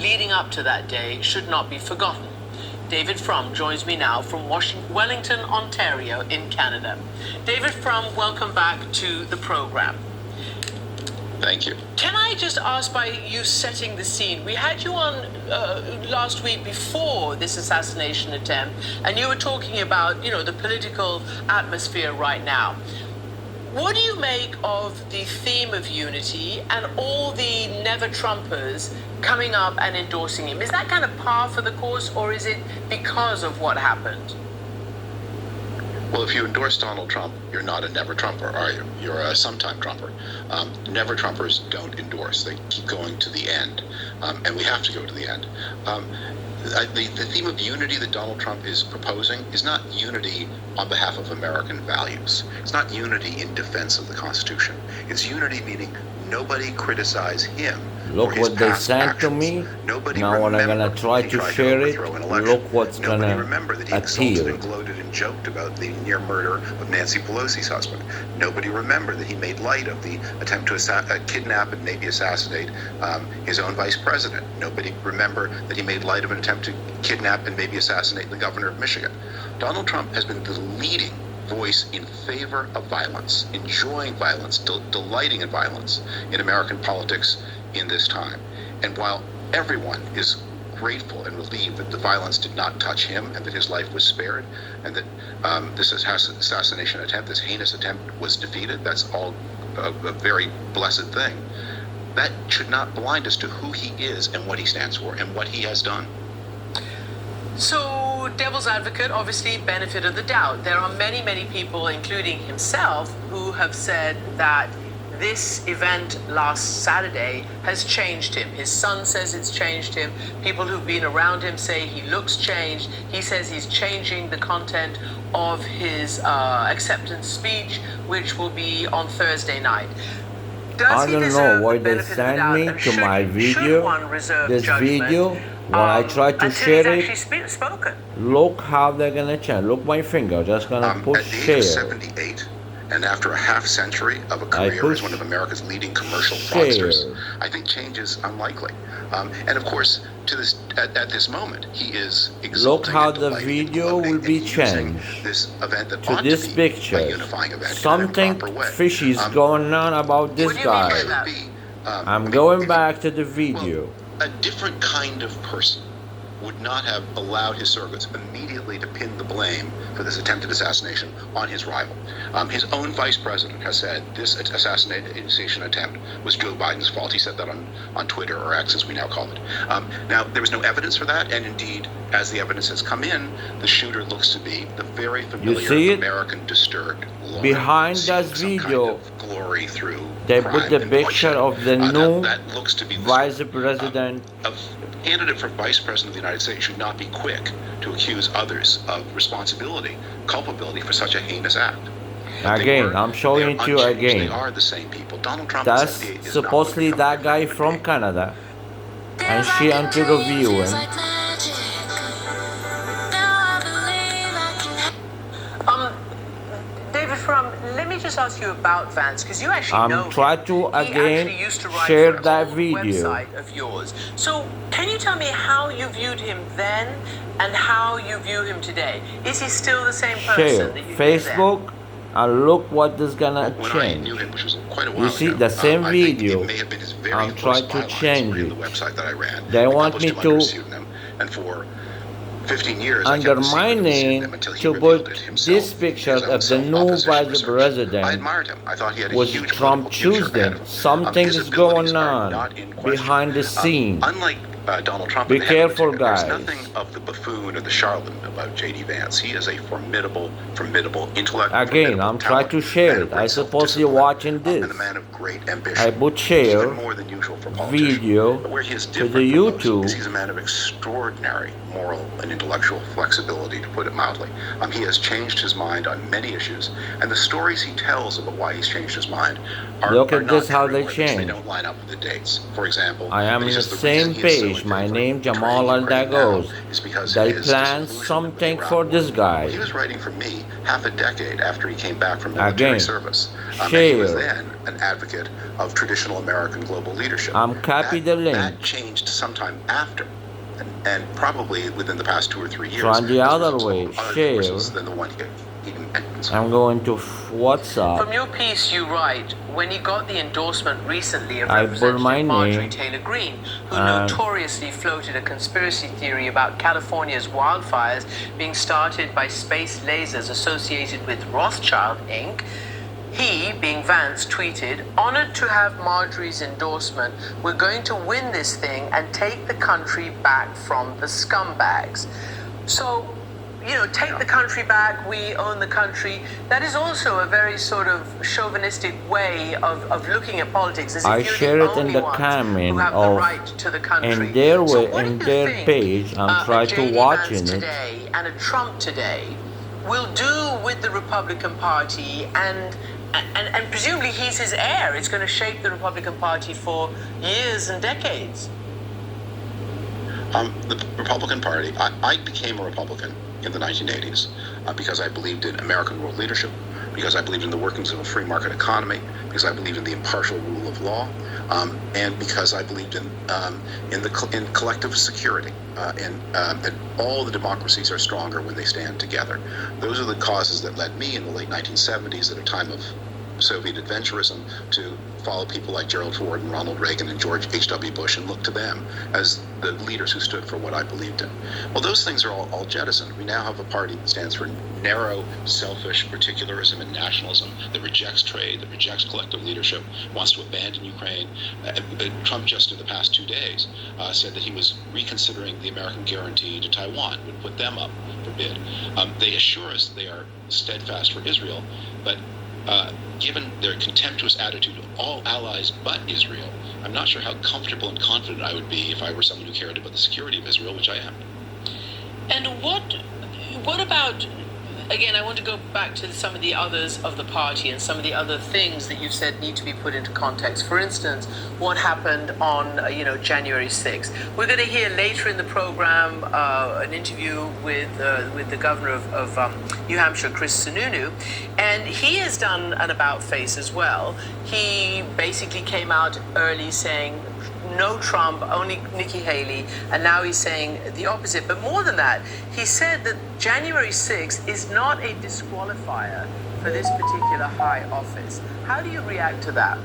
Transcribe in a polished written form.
leading up to that day should not be forgotten. David Frum joins me now from Wellington, Ontario in Canada. David Frum, welcome back to the program. Thank you. Can I just ask, by you setting the scene, we had you on last week before this assassination attempt, and you were talking about, the political atmosphere right now. What do you make of the theme of unity and all the never Trumpers coming up and endorsing him? Is that kind of par for the course, or is it because of what happened? Well, if you endorse Donald Trump, you're not a never Trumper, are you? You're a sometime Trumper. Never Trumpers don't endorse. They keep going to the end. And we have to go to the end. The theme of unity that Donald Trump is proposing is not unity on behalf of American values. It's not unity in defense of the Constitution. It's unity meaning nobody criticize him. Look what they sent to me. Now when I'm gonna try to share it, look what's gonna remember that he insulted and gloated and joked about the near murder of Nancy Pelosi's husband. Nobody remember that he made light of the attempt to kidnap and maybe assassinate his own vice president. Nobody remember that he made light of an attempt to kidnap and maybe assassinate the governor of Michigan. Donald Trump has been the leading voice in favor of violence, enjoying violence, delighting in violence in American politics in this time. And while everyone is grateful and relieved that the violence did not touch him and that his life was spared and that this assassination attempt, this heinous attempt, was defeated, that's all a very blessed thing. That should not blind us to who he is and what he stands for and what he has done. So, devil's advocate, obviously, benefit of the doubt. There are many, many people, including himself, who have said that this event last Saturday has changed him. His son says it's changed him. People who've been around him say he looks changed. He says he's changing the content of his acceptance speech, which will be on Thursday night. I don't know why they sent me to my video, this video, when I try to share it, look how they're gonna change. Look my finger, just gonna push share. At the age of 78, and after a half century of a career as one of America's leading commercial fraudsters, I think change is unlikely. And of course, at this moment, he is look how the video will be changed this event that to this picture. Something fishy is going on about this guy. I'm going back to the video. A different kind of person would not have allowed his surrogates immediately to pin the blame for this attempted assassination on his rival. His own vice president has said this assassination attempt was Joe Biden's fault. He said that on Twitter, or X as we now call it. Now, there was no evidence for that, and indeed, as the evidence has come in, the shooter looks to be the very familiar American disturbed lawyer. Behind that video, glory through they put the picture of the new vice president. A candidate for vice president of the United States should not be quick to accuse others of responsibility, culpability for such a heinous act. Again, I'm showing it to you again. They are the same people. Donald Trump That's supposedly that guy from Canada, and she interviewed him. David Frum, let me just ask you about Vance, because you actually know him. Try to again share that video. Website of yours. So, can you tell me how you viewed him then and how you view him today? Is he still the same person that you Facebook, and look what is gonna change. You see the same video. I'm trying to change it. They want me to 15 years, undermining to put this picture of the new vice president was Trump choosing. Something is going on behind the scene. Unlike Donald Trump, be careful, guys. There's nothing of the buffoon or the charlatan about J.D. Vance. He is a formidable intellect. Again, I'm trying to share it. I suppose you're watching this. And a man of great ambition. I would share video to the YouTube. He's a man of extraordinary moral and intellectual flexibility, to put it mildly. He has changed his mind on many issues, and the stories he tells about why he's changed his mind are look at this how they change. change. They don't line up with the dates. For example, I am on the same page page. My name Jamal Aldagos. They plan something for this guy. He was writing for me half a decade after he came back from military service. And he was then an advocate of traditional American global leadership. Copy the link. That changed sometime after, and probably within the past 2 or 3 years. So on the other way, share. Than the one I'm going to WhatsApp. From your piece, you write, when he got the endorsement recently of I put my Representative Marjorie name Taylor Greene, who notoriously floated a conspiracy theory about California's wildfires being started by space lasers associated with Rothschild Inc., he, being Vance, tweeted, "Honored to have Marjorie's endorsement. We're going to win this thing and take the country back from the scumbags." So, take the country back, we own the country. That is also a very sort of chauvinistic way of looking at politics. As if I share it in the comment of right to the country. in their way, in their page. I'm trying to watch it. Today and a Trump today will do with the Republican Party and presumably he's his heir. It's going to shape the Republican Party for years and decades. The Republican Party, I became a Republican in the 1980s because I believed in American world leadership, because I believed in the workings of a free market economy, because I believed in the impartial rule of law, and because I believed in collective security, and that all the democracies are stronger when they stand together. Those are the causes that led me in the late 1970s, at a time of Soviet adventurism, to follow people like Gerald Ford and Ronald Reagan and George H.W. Bush and look to them as the leaders who stood for what I believed in. Well, those things are all jettisoned. We now have a party that stands for narrow, selfish particularism and nationalism, that rejects trade, that rejects collective leadership, wants to abandon Ukraine. Trump just in the past 2 days said that he was reconsidering the American guarantee to Taiwan, would put them up for bid. They assure us they are steadfast for Israel, but given their contemptuous attitude of all allies but Israel, I'm not sure how comfortable and confident I would be if I were someone who cared about the security of Israel, which I am. And what about, again, I want to go back to some of the others of the party and some of the other things that you've said need to be put into context. For instance, what happened on, January 6th. We're going to hear later in the program an interview with the governor of New Hampshire, Chris Sununu, and he has done an about-face as well. He basically came out early saying, no Trump, only Nikki Haley, and now he's saying the opposite. But more than that, he said that January 6th is not a disqualifier for this particular high office. How do you react to that?